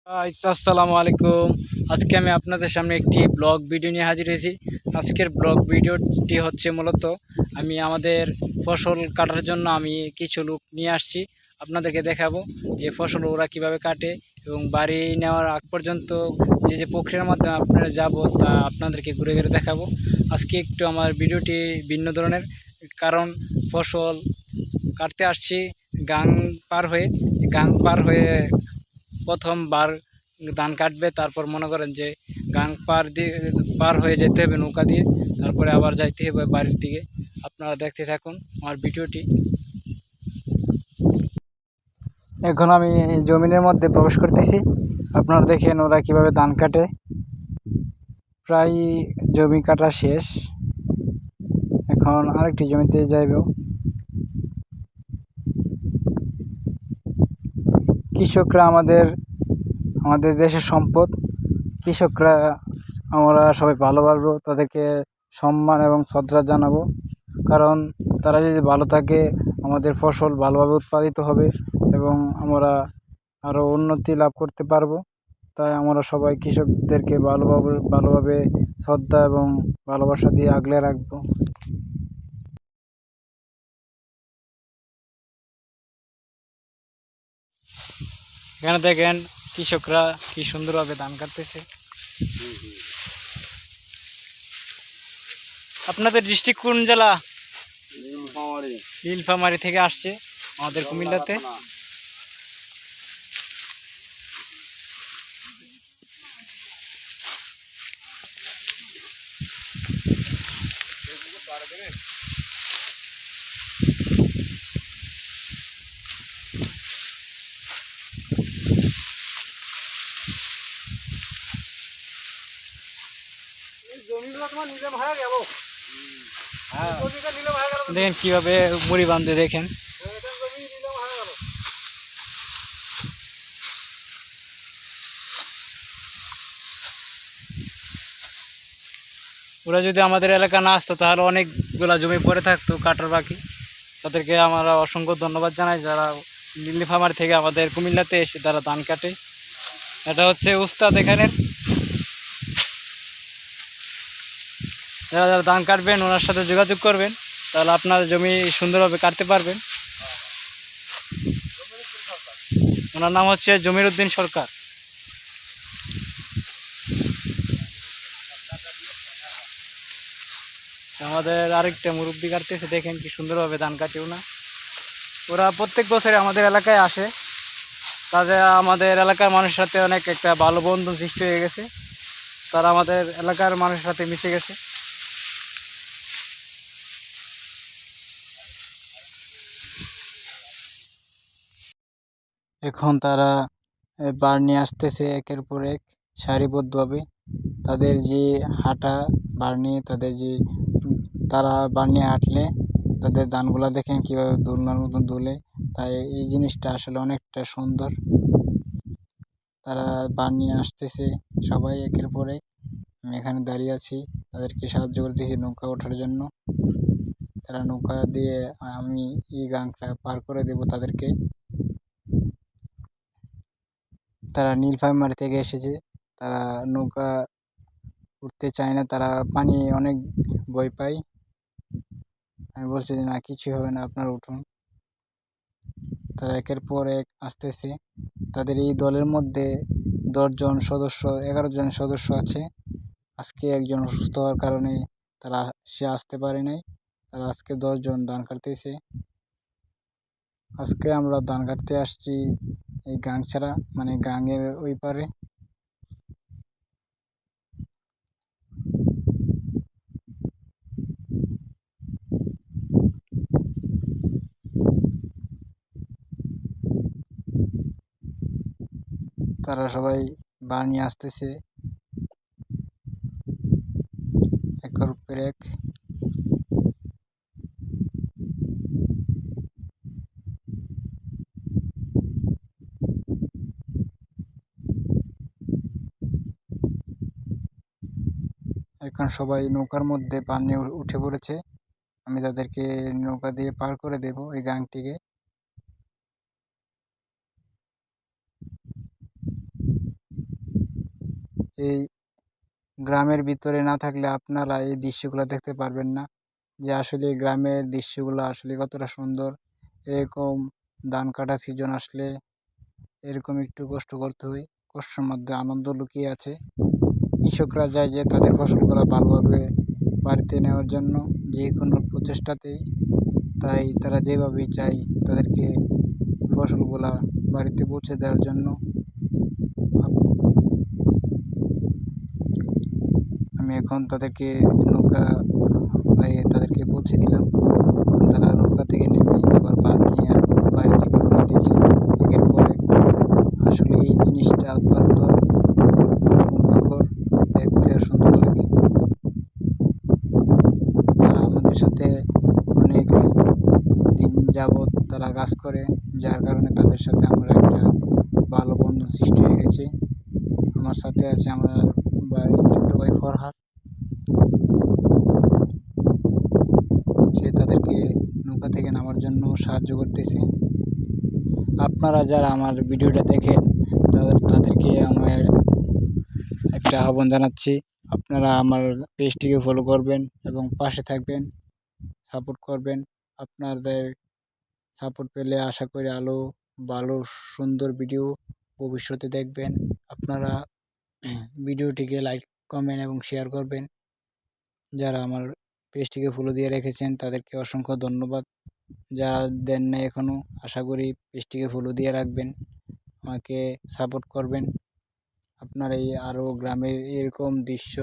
আসসালামু আলাইকুম। আজকে আমি আপনাদের সামনে একটি ব্লগ ভিডিও নিয়ে হাজির হয়েছি। আজকের ব্লগ ভিডিওটি হচ্ছে মূলত আমি আমাদের ফসল কাটার জন্য আমি কিছু লোক নিয়ে আসছি। আপনাদেরকে দেখাবো যে ফসল ওরা কিভাবে কাটে এবং বাড়ি নেওয়ার আগ পর্যন্ত যে প্রক্রিয়ার মাধ্যমে আপনারা যাব তা আপনাদেরকে ঘুরে ঘুরে দেখাবো। আজকে একটু আমার ভিডিওটি ভিন্ন ধরনের, কারণ ফসল কাটতে আসছি গাং পার হয়ে প্রথমবার ধান কাটবে, তারপর মনে করেন যে গাং পার হয়ে যেতে হবে নৌকা দিয়ে, তারপরে আবার যাইতে হবে বাড়ির দিকে। আপনারা দেখতে থাকুন আমার ভিডিওটি। এখন আমি জমিনের মধ্যে প্রবেশ করতেছি। আপনারা দেখেন ওরা কিভাবে ধান কাটে। প্রায় জমি কাটা শেষ, এখন আরেকটি জমিতে যাইব। কৃষকরা আমাদের দেশের সম্পদ। কৃষকরা আমরা সবাই ভালোবাসবো, তাদেরকে সম্মান এবং শ্রদ্ধা জানাবো, কারণ তারা যদি ভালো থাকে আমাদের ফসল ভালোভাবে উৎপাদিত হবে এবং আমরা আরও উন্নতি লাভ করতে পারবো। তাই আমরা সবাই কৃষকদেরকে ভালোভাবে শ্রদ্ধা এবং ভালোবাসা দিয়ে আগলে রাখবো। এখানে দেখেন কৃষকরা কি সুন্দরভাবে ধান কাটতেছে। আপনাদের ডিস্ট্রিক্ট কোন জেলা? নীলফামারী থেকে আসছে আমাদের কুমিল্লাতে। দেখেন কিভাবে মুড়ি বাঁধে, দেখেন ওরা যদি আমাদের এলাকা না আসতো তাহলে অনেকগুলা জমি পড়ে থাকতো কাটার বাকি। তাদেরকে আমরা অসংখ্য ধন্যবাদ জানাই, যারা নীলফামারী থেকে আমাদের কুমিল্লাতে এসে তারা ধান কাটে। এটা হচ্ছে উস্তাদ এখানের। যারা যারা ধান কাটবেন ওনার সাথে যোগাযোগ করবেন, তাহলে আপনার জমি সুন্দরভাবে কাটতে পারবেন। ওনার নাম হচ্ছে জমির উদ্দিন সরকার। আমাদের আরেকটা মুরব্বি কাটতেছে, দেখেন কি সুন্দরভাবে ধান কাটে ওনা। ওরা প্রত্যেক বছরে আমাদের এলাকায় আসে, তাদের আমাদের এলাকার মানুষের সাথে অনেক একটা ভালো বন্ধন সৃষ্টি হয়ে গেছে। তারা আমাদের এলাকার মানুষের সাথে মিশে গেছে। এখন তারা বার নিয়ে আসতেছে একের পর এক সারিবদ্ধভাবে। তাদের যে হাঁটা বার নিয়ে, তারা বার নিয়ে হাঁটলে তাদের ধানগুলা দেখেন কীভাবে দুলনার মতন দুলে। তাই এই জিনিসটা আসলে অনেকটা সুন্দর। তারা বার নিয়ে আসতেছে সবাই একের পর এক। আমি এখানে দাঁড়িয়ে আছি, তাদেরকে সাহায্য করতেছি নৌকা ওঠার জন্য। তারা নৌকা দিয়ে আমি এই গাংটা পার করে দেব তাদেরকে। তারা নীলফামারী থেকে এসেছে, তারা নৌকা উঠতে চায় না, তারা পানি অনেক ভয় পায়। আমি বলছি যে না, কিছু হবে না, আপনারা উঠুন। তারা একের পর এক আসতেছে। তাদের এই দলের মধ্যে 11 জন সদস্য আছে। আজকে একজন অসুস্থ হওয়ার কারণে সে আসতে পারে নাই। তারা আজকে 10 জন ধান কাটতেছে। আজকে আমরা ধান কাটতে আসছি এই গাংছড়া, মানে গাঙের ওই পারে। তারা সবাই বার নিয়ে আসতেছে একের পর এক। এখন সবাই নৌকার মধ্যে পানি উঠে পড়েছে। আমি তাদেরকে নৌকা দিয়ে পার করে দেব এই গাংটিকে। এই গ্রামের ভিতরে না থাকলে আপনারা এই দৃশ্যগুলো দেখতে পারবেন না, যে আসলে গ্রামের দৃশ্যগুলো আসলে কতটা সুন্দর। এরকম ধান কাটা সিজন আসলে এরকম একটু কষ্ট করতে হয়, কষ্টের মধ্যে আনন্দ লুকিয়ে আছে। কৃষকরা যায় যে তাদের ফসলগুলো ভালোভাবে বাড়িতে নেওয়ার জন্য যে কোনো প্রচেষ্টাতেই, তাই তারা যেভাবেই চায় তাদেরকে ফসলগুলা বাড়িতে পৌঁছে দেওয়ার জন্য। আমি এখন তাদেরকে নৌকা বাইয়ে তাদেরকে পৌঁছে দিলাম। তারা নৌকা থেকে নেমে আবার পার নিয়ে বাড়ি থেকে রওনা দিয়েছে একের পরে। আসলে এই জিনিসটা অত্যন্ত মনোমুগ্ধকর, দেখতে সুন্দর লাগে। তারা আমাদের সাথে অনেক দিন যাবৎ তারা কাজ করে, যার কারণে তাদের সাথে আমার একটা ভালো বন্ধন সৃষ্টি হয়ে গেছে। আমার সাথে আছে আমার ভাই, ছোট ভাই ফরহাদ। সে তাদেরকে নৌকা থেকে নামার জন্য সাহায্য করতেছে। আপনারা যারা আমার ভিডিওটা দেখেন তাদেরকে আমার একটা আহ্বান জানাচ্ছি, আপনারা আমার পেজটিকে ফলো করবেন এবং পাশে থাকবেন, সাপোর্ট করবেন। আপনাদের সাপোর্ট পেলে আশা করি আরও ভালো সুন্দর ভিডিও ভবিষ্যতে দেখবেন। আপনারা ভিডিওটিকে লাইক, কমেন্ট এবং শেয়ার করবেন। যারা আমার পেজটিকে ফলো দিয়ে রেখেছেন তাদেরকে অসংখ্য ধন্যবাদ। যারা দেন নাই এখনও, আশা করি পেজটিকে ফলো দিয়ে রাখবেন, আমাকে সাপোর্ট করবেন। আপনার এই আরও গ্রামের এরকম দৃশ্য